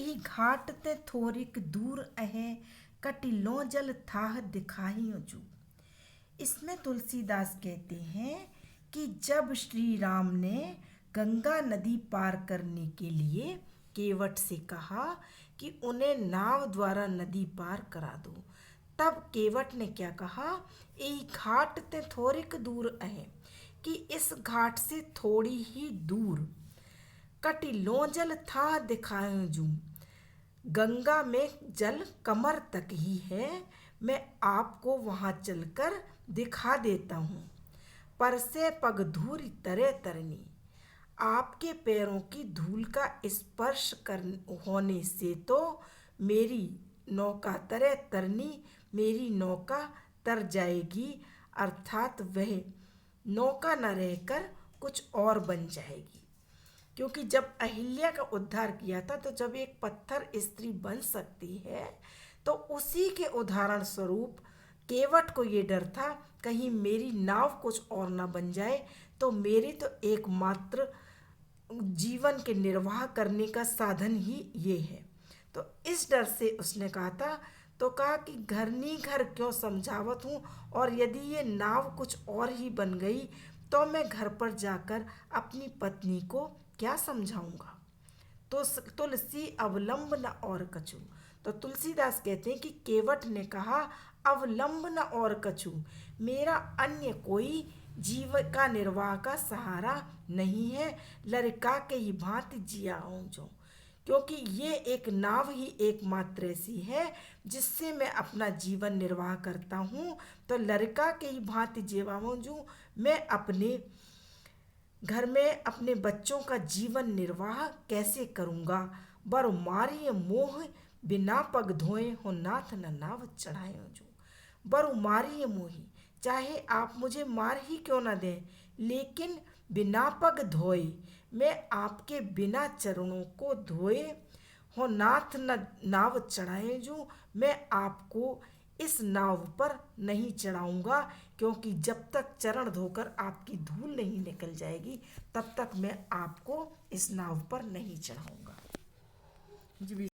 यही घाट ते थोरिक दूर अहे, कटिलो जल थाह दिखाहियो जू। इसमें तुलसीदास कहते हैं कि जब श्री राम ने गंगा नदी पार करने के लिए केवट से कहा कि उन्हें नाव द्वारा नदी पार करा दो, तब केवट ने क्या कहा, यही घाट ते थोरिक दूर है, कि इस घाट से थोड़ी ही दूर कटिलो जल था दिखाऊं जू, गंगा में जल कमर तक ही है, मैं आपको वहां चलकर दिखा देता हूँ। पर से पग धूरी तरे तरनी, आपके पैरों की धूल का स्पर्श कर होने से तो मेरी नौका तरे तरनी, मेरी नौका तर जाएगी, अर्थात वह नौका न रहकर कुछ और बन जाएगी। क्योंकि जब अहिल्या का उद्धार किया था, तो जब एक पत्थर स्त्री बन सकती है, तो उसी के उदाहरण स्वरूप केवट को ये डर था कहीं मेरी नाव कुछ और ना बन जाए, तो मेरी तो एकमात्र जीवन के निर्वाह करने का साधन ही ये है। तो इस डर से उसने कहा था, तो कहा कि घर नी घर क्यों समझावत हूँ, और यदि ये नाव कुछ और ही बन गई तो मैं घर पर जाकर अपनी पत्नी को क्या समझाऊंगा। तो तुलसी अवलंब न और कछु, तो तुलसीदास कहते हैं कि केवट ने कहा अवलंब न और कछु, मेरा अन्य कोई जीविका निर्वाह का सहारा नहीं है, लड़का के ही भांति जिया हूँ जो। क्योंकि ये एक नाव ही एकमात्र ऐसी है जिससे मैं अपना जीवन निर्वाह करता हूँ, तो लड़का के ही भांति जिया हूँ जो, मैं अपने घर में अपने बच्चों का जीवन निर्वाह कैसे करूँगा। बर मारिय मोह बिना पग धोए, हो नाथ न नाव चढ़ाए जो। बर मारिय मोही, चाहे आप मुझे मार ही क्यों न दें, लेकिन बिना पग धोए, मैं आपके बिना चरणों को धोए, हो नाथ न नाव चढ़ाए जो, मैं आपको इस नाव पर नहीं चढ़ाऊंगा। क्योंकि जब तक चरण धोकर आपकी धूल नहीं निकल जाएगी, तब तक मैं आपको इस नाव पर नहीं चढ़ाऊंगा।